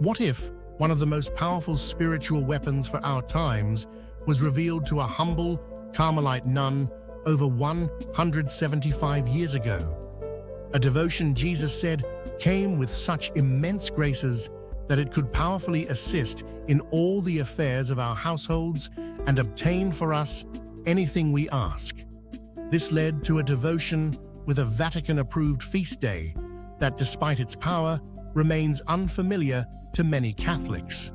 What if one of the most powerful spiritual weapons for our times was revealed to a humble Carmelite nun over 175 years ago? A devotion, Jesus said, came with such immense graces that it could powerfully assist in all the affairs of our households and obtain for us anything we ask. This led to a devotion with a Vatican-approved feast day that, despite its power, remains unfamiliar to many Catholics.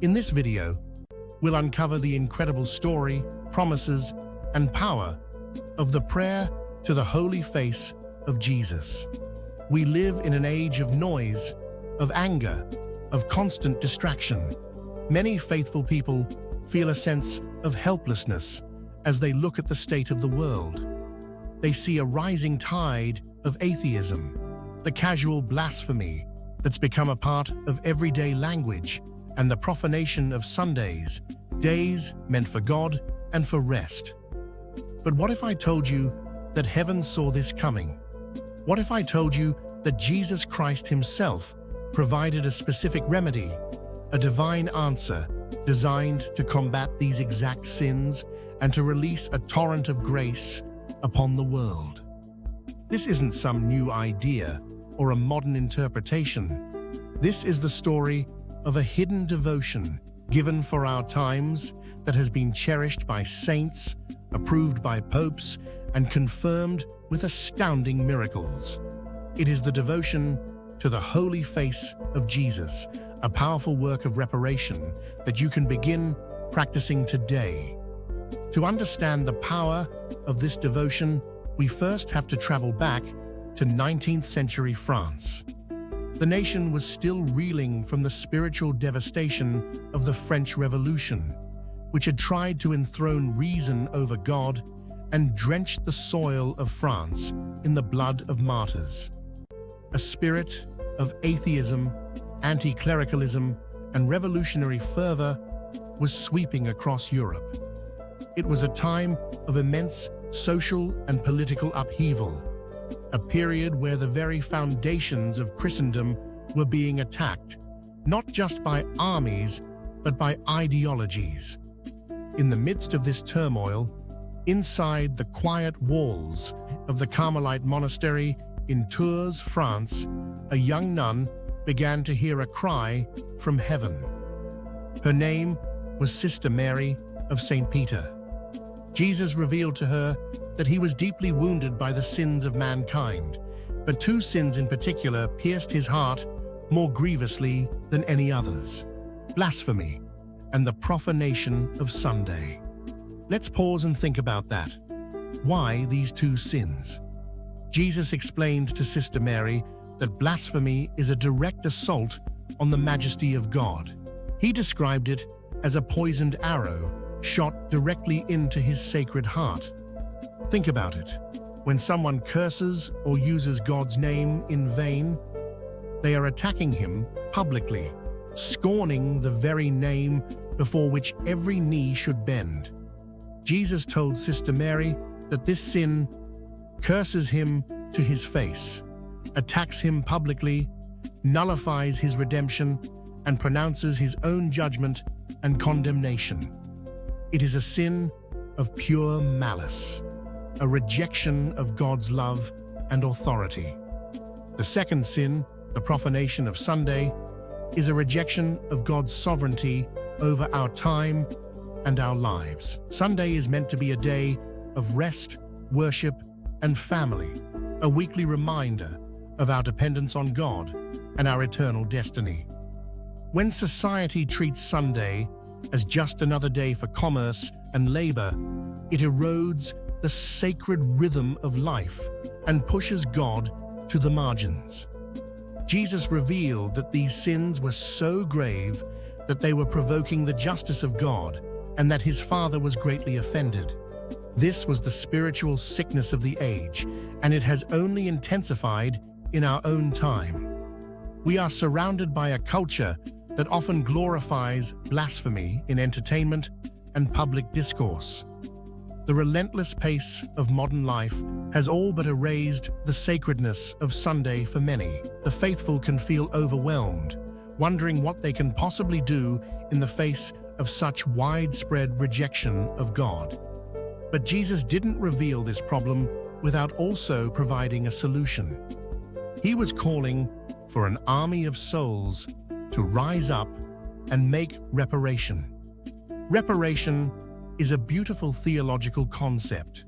In this video, we'll uncover the incredible story, promises, and power of the prayer to the holy face of Jesus. We live in an age of noise, of anger, of constant distraction. Many faithful people feel a sense of helplessness as they look at the state of the world. They see a rising tide of atheism, the casual blasphemy that's become a part of everyday language, and the profanation of Sundays, days meant for God and for rest. But what if I told you that heaven saw this coming? What if I told you that Jesus Christ himself provided a specific remedy, a divine answer designed to combat these exact sins and to release a torrent of grace upon the world? This isn't some new idea or a modern interpretation. This is the story of a hidden devotion given for our times that has been cherished by saints, approved by popes, and confirmed with astounding miracles. It is the devotion to the holy face of Jesus, a powerful work of reparation that you can begin practicing today. To understand the power of this devotion, we first have to travel back to 19th century France. The nation was still reeling from the spiritual devastation of the French Revolution, which had tried to enthrone reason over God and drenched the soil of France in the blood of martyrs. A spirit of atheism, anti-clericalism, and revolutionary fervor was sweeping across Europe. It was a time of immense social and political upheaval, a period where the very foundations of Christendom were being attacked, not just by armies, but by ideologies. In the midst of this turmoil, inside the quiet walls of the Carmelite monastery in Tours, France, a young nun began to hear a cry from heaven. Her name was Sister Mary of St. Peter. Jesus revealed to her that he was deeply wounded by the sins of mankind, but two sins in particular pierced his heart more grievously than any others: blasphemy and the profanation of Sunday. Let's pause and think about that. Why these two sins? Jesus explained to Sister Mary that blasphemy is a direct assault on the majesty of God. He described it as a poisoned arrow shot directly into his sacred heart. Think about it. When someone curses or uses God's name in vain, they are attacking him publicly, scorning the very name before which every knee should bend. Jesus told Sister Mary that this sin curses him to his face, attacks him publicly, nullifies his redemption, and pronounces his own judgment and condemnation. It is a sin of pure malice, a rejection of God's love and authority. The second sin, the profanation of Sunday, is a rejection of God's sovereignty over our time and our lives. Sunday is meant to be a day of rest, worship, and family, a weekly reminder of our dependence on God and our eternal destiny. When society treats Sunday as just another day for commerce and labor, it erodes the sacred rhythm of life and pushes God to the margins. Jesus revealed that these sins were so grave that they were provoking the justice of God and that his Father was greatly offended. This was the spiritual sickness of the age, and it has only intensified in our own time. We are surrounded by a culture that often glorifies blasphemy in entertainment and public discourse. The relentless pace of modern life has all but erased the sacredness of Sunday for many. The faithful can feel overwhelmed wondering what they can possibly do in the face of such widespread rejection of God. But Jesus didn't reveal this problem without also providing a solution. He was calling for an army of souls to rise up and make reparation. Reparation is a beautiful theological concept.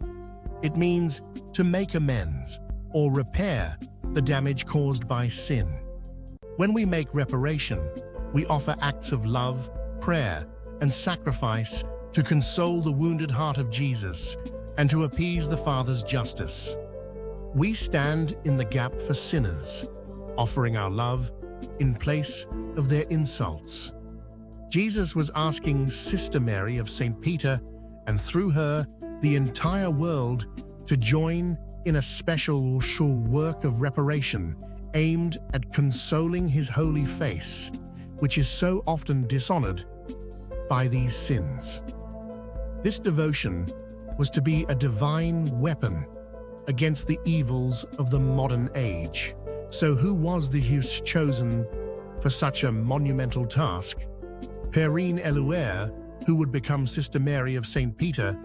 It means to make amends or repair the damage caused by sin. When we make reparation, we offer acts of love, prayer, and sacrifice to console the wounded heart of Jesus and to appease the Father's justice. We stand in the gap for sinners, offering our love in place of their insults. Jesus was asking Sister Mary of St. Peter, and through her, the entire world, to join in a special work of reparation aimed at consoling his holy face, which is so often dishonored by these sins. This devotion was to be a divine weapon against the evils of the modern age. So who was the youth chosen for such a monumental task? Perrine Elouer, who would become Sister Mary of St. Peter,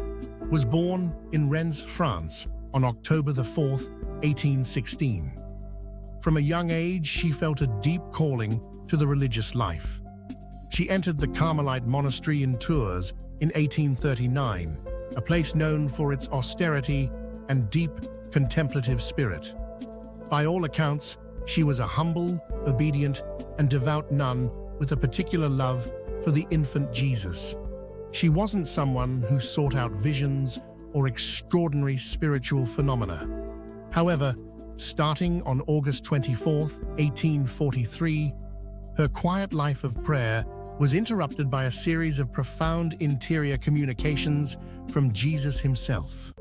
was born in Rennes, France, on October the 4th, 1816. From a young age, she felt a deep calling to the religious life. She entered the Carmelite monastery in Tours in 1839, a place known for its austerity and deep contemplative spirit. By all accounts, she was a humble, obedient, and devout nun with a particular love for the infant Jesus. She wasn't someone who sought out visions or extraordinary spiritual phenomena. However, starting on August 24, 1843, her quiet life of prayer was interrupted by a series of profound interior communications from Jesus himself.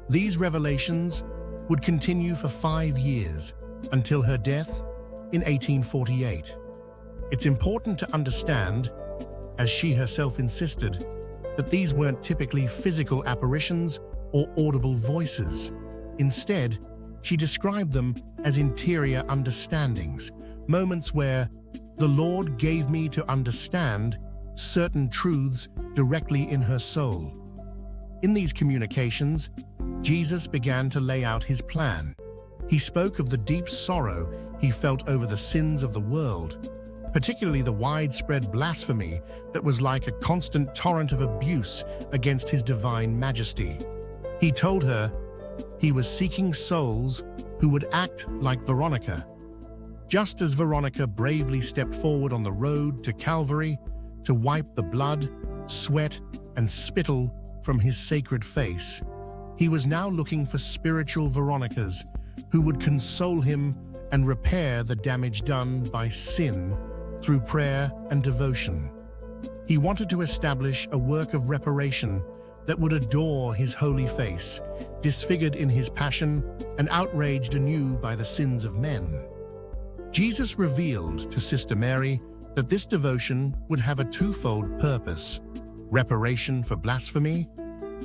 These revelations would continue for 5 years until her death in 1848. It's important to understand, as she herself insisted, that these weren't typically physical apparitions or audible voices. Instead, she described them as interior understandings, moments where the Lord gave me to understand certain truths directly in her soul. In these communications, Jesus began to lay out his plan. He spoke of the deep sorrow he felt over the sins of the world, particularly the widespread blasphemy that was like a constant torrent of abuse against his divine majesty. He told her he was seeking souls who would act like Veronica. Just as Veronica bravely stepped forward on the road to Calvary to wipe the blood, sweat, and spittle from his sacred face, he was now looking for spiritual Veronicas who would console him and repair the damage done by sin through prayer and devotion. He wanted to establish a work of reparation that would adore his holy face, disfigured in his passion and outraged anew by the sins of men. Jesus revealed to Sister Mary that this devotion would have a twofold purpose: reparation for blasphemy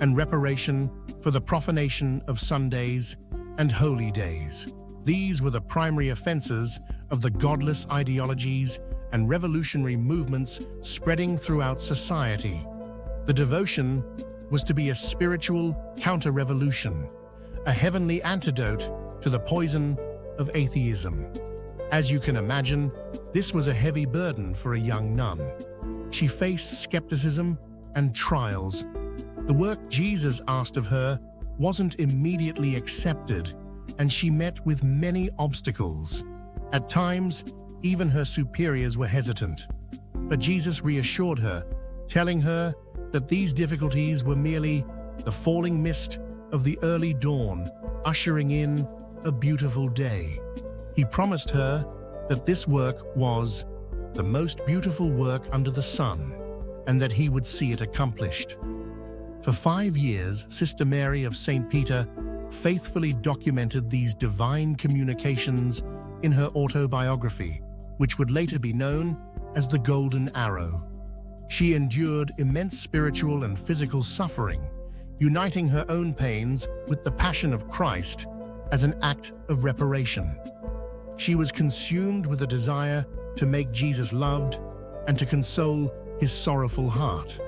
and reparation for the profanation of Sundays and holy days. These were the primary offenses of the godless ideologies and revolutionary movements spreading throughout society. The devotion was to be a spiritual counter-revolution, a heavenly antidote to the poison of atheism. As you can imagine, this was a heavy burden for a young nun. She faced skepticism and trials. The work Jesus asked of her wasn't immediately accepted, and she met with many obstacles. At times, even her superiors were hesitant. But Jesus reassured her, telling her that these difficulties were merely the falling mist of the early dawn, ushering in a beautiful day. He promised her that this work was the most beautiful work under the sun, and that he would see it accomplished. For 5 years, Sister Mary of St. Peter faithfully documented these divine communications in her autobiography, which would later be known as the Golden Arrow. She endured immense spiritual and physical suffering, uniting her own pains with the passion of Christ as an act of reparation. She was consumed with a desire to make Jesus loved and to console his sorrowful heart.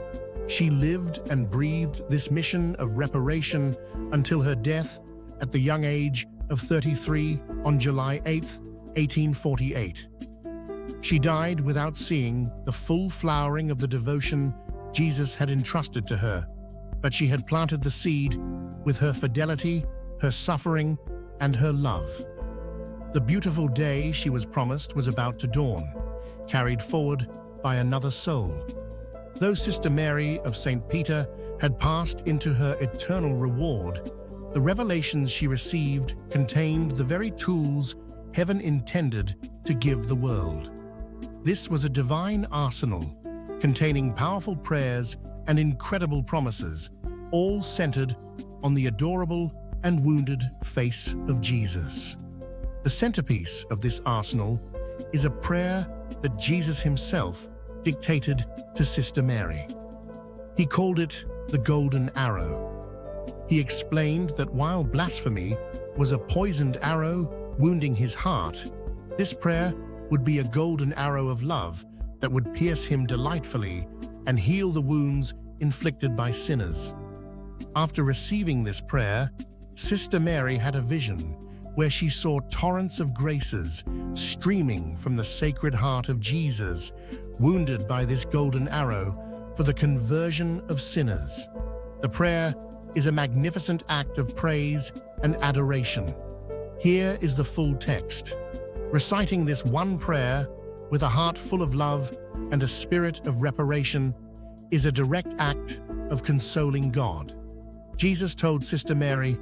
She lived and breathed this mission of reparation until her death at the young age of 33 on July 8, 1848. She died without seeing the full flowering of the devotion Jesus had entrusted to her, but she had planted the seed with her fidelity, her suffering, and her love. The beautiful day she was promised was about to dawn, carried forward by another soul. Though Sister Mary of St. Peter had passed into her eternal reward, the revelations she received contained the very tools heaven intended to give the world. This was a divine arsenal containing powerful prayers and incredible promises, all centered on the adorable and wounded face of Jesus. The centerpiece of this arsenal is a prayer that Jesus himself dictated to Sister Mary. He called it the golden arrow. He explained that while blasphemy was a poisoned arrow wounding his heart, this prayer would be a golden arrow of love that would pierce him delightfully and heal the wounds inflicted by sinners. After receiving this prayer, Sister Mary had a vision where she saw torrents of graces streaming from the Sacred Heart of Jesus, wounded by this golden arrow for the conversion of sinners. The prayer is a magnificent act of praise and adoration. Here is the full text. Reciting this one prayer with a heart full of love and a spirit of reparation is a direct act of consoling God. Jesus told Sister Mary,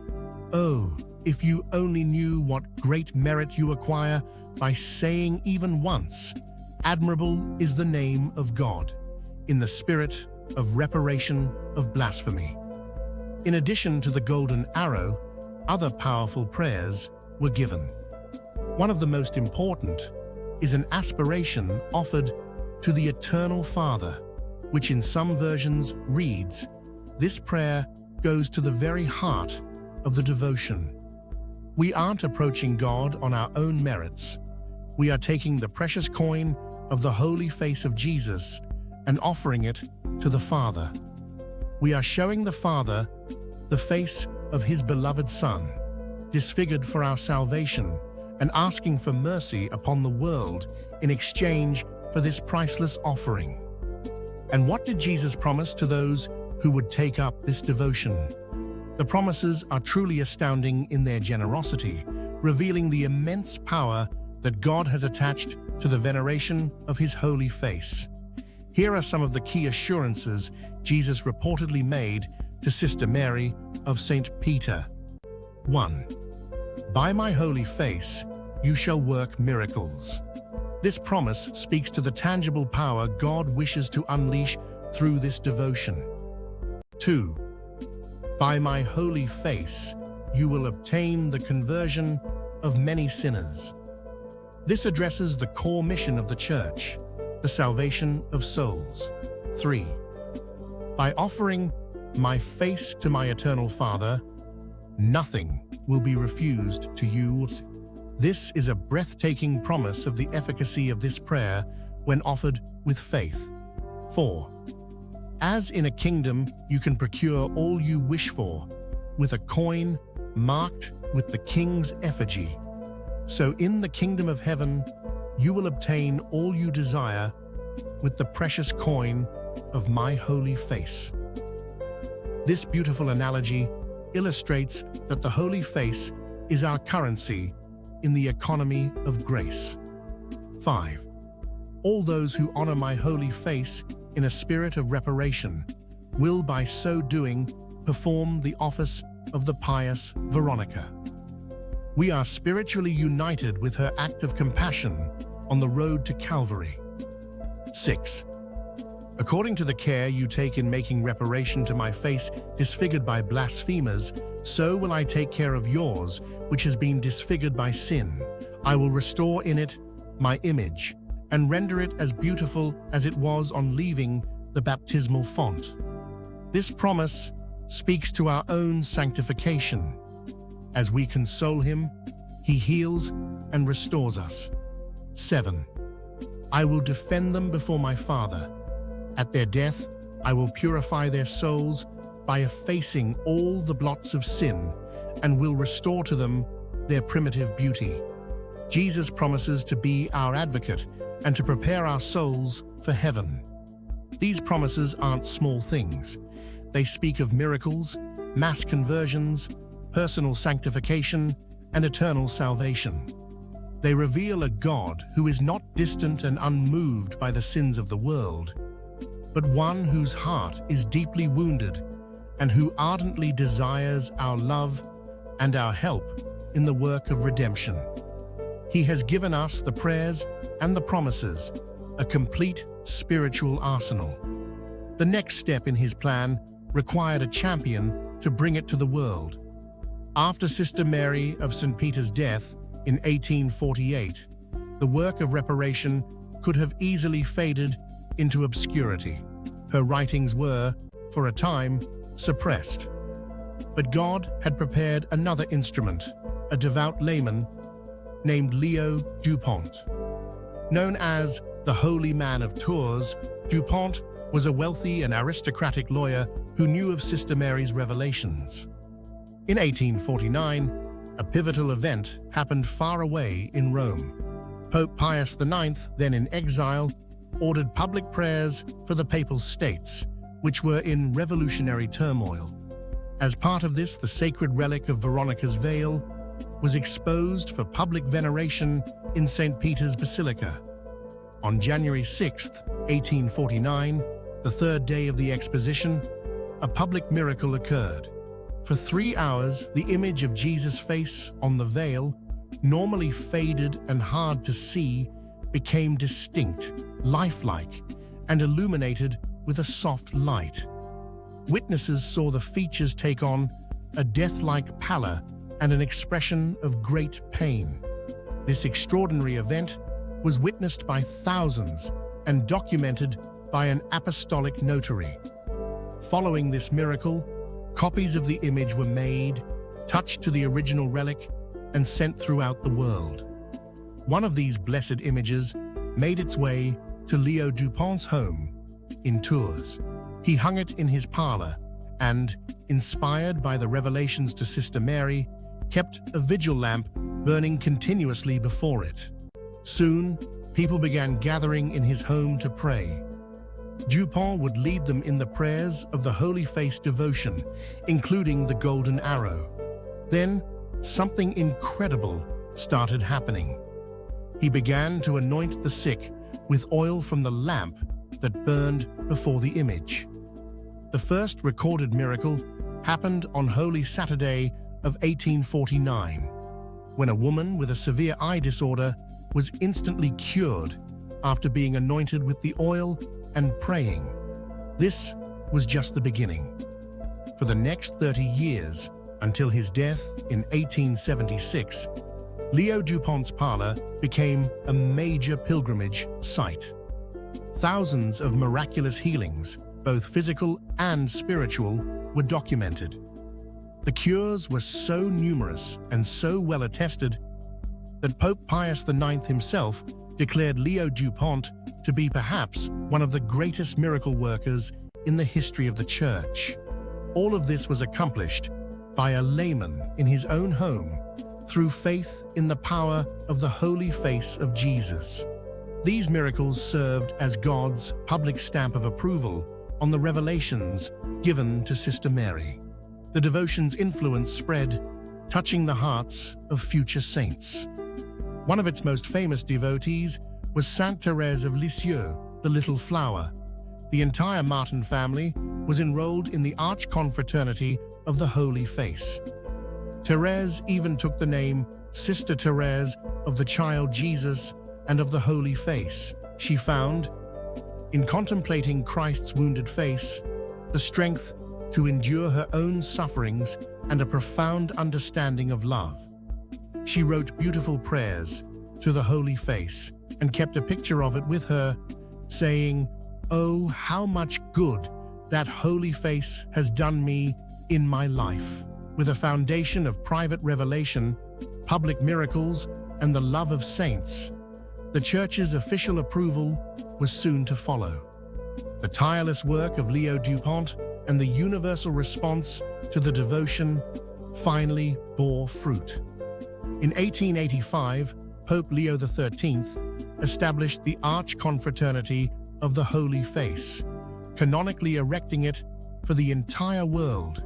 "Oh, if you only knew what great merit you acquire by saying even once, 'Admirable is the name of God,' in the spirit of reparation of blasphemy." In addition to the golden arrow, other powerful prayers were given. One of the most important is an aspiration offered to the Eternal Father, which in some versions reads, "This prayer goes to the very heart of the devotion." We aren't approaching God on our own merits. We are taking the precious coin of the holy face of Jesus and offering it to the Father. We are showing the Father the face of his beloved Son, disfigured for our salvation, and asking for mercy upon the world in exchange for this priceless offering. And what did Jesus promise to those who would take up this devotion? The promises are truly astounding in their generosity, revealing the immense power that God has attached to the veneration of his holy face. Here are some of the key assurances Jesus reportedly made to Sister Mary of St. Peter. 1. By my holy face, you shall work miracles. This promise speaks to the tangible power God wishes to unleash through this devotion. 2. By my holy face, you will obtain the conversion of many sinners. This addresses the core mission of the Church, the salvation of souls. 3. By offering my face to my eternal Father, nothing will be refused to you. This is a breathtaking promise of the efficacy of this prayer when offered with faith. 4. As in a kingdom, you can procure all you wish for with a coin marked with the king's effigy. So in the kingdom of heaven, you will obtain all you desire with the precious coin of my holy face. This beautiful analogy illustrates that the holy face is our currency in the economy of grace. 5. All those who honor my holy face in a spirit of reparation will by so doing perform the office of the pious Veronica. We are spiritually united with her act of compassion on the road to Calvary. 6. According to the care you take in making reparation to my face disfigured by blasphemers, so will I take care of yours, which has been disfigured by sin. I will restore in it my image and render it as beautiful as it was on leaving the baptismal font. This promise speaks to our own sanctification. As we console him, he heals and restores us. 7. I will defend them before my Father. At their death, I will purify their souls by effacing all the blots of sin and will restore to them their primitive beauty. Jesus promises to be our advocate and to prepare our souls for heaven. These promises aren't small things. They speak of miracles, mass conversions, personal sanctification, and eternal salvation. They reveal a God who is not distant and unmoved by the sins of the world, but one whose heart is deeply wounded and who ardently desires our love and our help in the work of redemption. He has given us the prayers and the promises, a complete spiritual arsenal. The next step in his plan required a champion to bring it to the world. After Sister Mary of St. Peter's death in 1848, the work of reparation could have easily faded into obscurity. Her writings were, for a time, suppressed. But God had prepared another instrument, a devout layman named Leo Dupont. Known as the Holy Man of Tours, Dupont was a wealthy and aristocratic lawyer who knew of Sister Mary's revelations. In 1849, a pivotal event happened far away in Rome. Pope Pius IX, then in exile, ordered public prayers for the Papal States, which were in revolutionary turmoil. As part of this, the sacred relic of Veronica's veil was exposed for public veneration in St. Peter's Basilica. On January 6, 1849, the third day of the exposition, a public miracle occurred. For 3 hours, the image of Jesus' face on the veil, normally faded and hard to see, became distinct, lifelike, and illuminated with a soft light. Witnesses saw the features take on a death-like pallor and an expression of great pain. This extraordinary event was witnessed by thousands and documented by an apostolic notary. Following this miracle, copies of the image were made, touched to the original relic, and sent throughout the world. One of these blessed images made its way to Leo Dupont's home in Tours. He hung it in his parlor and, inspired by the revelations to Sister Mary, kept a vigil lamp burning continuously before it. Soon, people began gathering in his home to pray. Dupont would lead them in the prayers of the Holy Face devotion, including the Golden Arrow. Then, something incredible started happening. He began to anoint the sick with oil from the lamp that burned before the image. The first recorded miracle happened on Holy Saturday of 1849, when a woman with a severe eye disorder was instantly cured after being anointed with the oil and praying. This was just the beginning. For the next 30 years, until his death in 1876, Leo Dupont's parlor became a major pilgrimage site. Thousands of miraculous healings, both physical and spiritual, were documented. The cures were so numerous and so well attested that Pope Pius IX himself declared Leo Dupont to be perhaps one of the greatest miracle workers in the history of the Church. All of this was accomplished by a layman in his own home through faith in the power of the Holy Face of Jesus. These miracles served as God's public stamp of approval on the revelations given to Sister Mary. The devotion's influence spread, touching the hearts of future saints. One of its most famous devotees was Sainte Thérèse of Lisieux, the Little Flower. The entire Martin family was enrolled in the Archconfraternity of the Holy Face. Thérèse even took the name Sister Thérèse of the Child Jesus and of the Holy Face. She found, in contemplating Christ's wounded face, the strength to endure her own sufferings and a profound understanding of love. She wrote beautiful prayers to the Holy Face and kept a picture of it with her, saying, "Oh, how much good that Holy Face has done me in my life." With a foundation of private revelation, public miracles, and the love of saints, The Church's official approval was soon to follow. The tireless work of Leo Dupont and the universal response to the devotion finally bore fruit. In 1885, Pope Leo XIII established the Archconfraternity of the Holy Face, canonically erecting it for the entire world.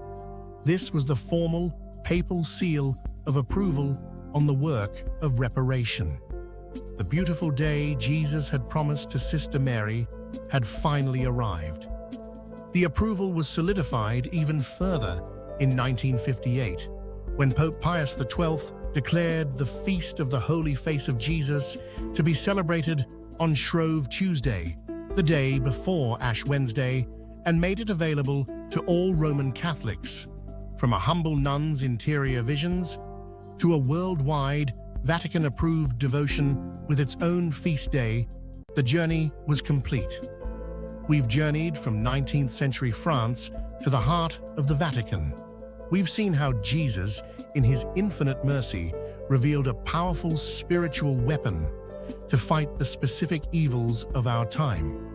This was the formal papal seal of approval on the work of reparation. The beautiful day Jesus had promised to Sister Mary had finally arrived. The approval was solidified even further in 1958, when Pope Pius XII declared the Feast of the Holy Face of Jesus to be celebrated on Shrove Tuesday, the day before Ash Wednesday, and made it available to all Roman Catholics. From a humble nun's interior visions to a worldwide, Vatican-approved devotion with its own feast day, the journey was complete. We've journeyed from 19th century France to the heart of the Vatican. We've seen how Jesus, in his infinite mercy, revealed a powerful spiritual weapon to fight the specific evils of our time.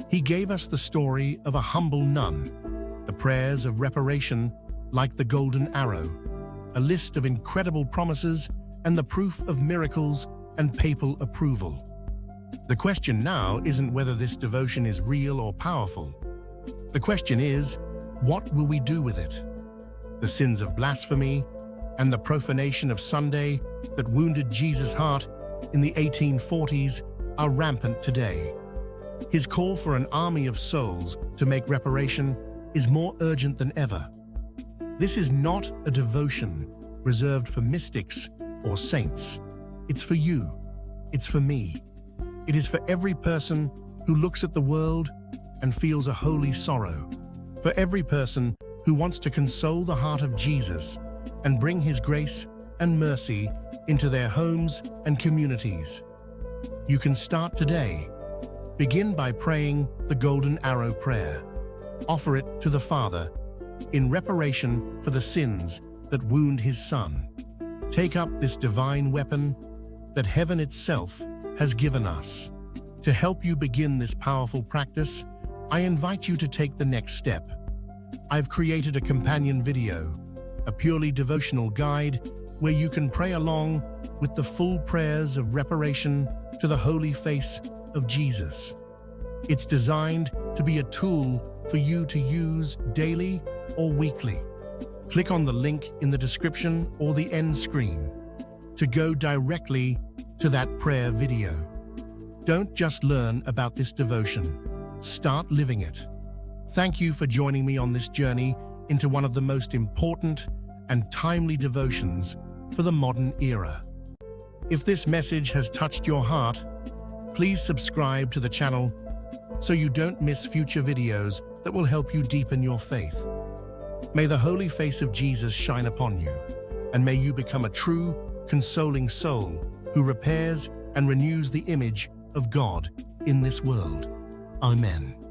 He gave us the story of a humble nun, the prayers of reparation like the golden arrow, a list of incredible promises and the proof of miracles and papal approval. The question now isn't whether this devotion is real or powerful. The question is, what will we do with it? The sins of blasphemy and the profanation of Sunday that wounded Jesus' heart in the 1840s are rampant today. His call for an army of souls to make reparation is more urgent than ever. This is not a devotion reserved for mystics or saints. It's for you. It's for me. It is for every person who looks at the world and feels a holy sorrow. For every person who wants to console the heart of Jesus and bring his grace and mercy into their homes and communities. You can start today. Begin by praying the Golden Arrow Prayer. Offer it to the Father in reparation for the sins that wound his Son. Take up this divine weapon that heaven itself has given us. To help you begin this powerful practice, I invite you to take the next step. I've created a companion video, a purely devotional guide where you can pray along with the full prayers of reparation to the Holy Face of Jesus. It's designed to be a tool for you to use daily or weekly. Click on the link in the description or the end screen to go directly to that prayer video. Don't just learn about this devotion, start living it. Thank you for joining me on this journey into one of the most important and timely devotions for the modern era. If this message has touched your heart, please subscribe to the channel so you don't miss future videos that will help you deepen your faith. May the holy face of Jesus shine upon you, and may you become a true, consoling soul who repairs and renews the image of God in this world. Amen.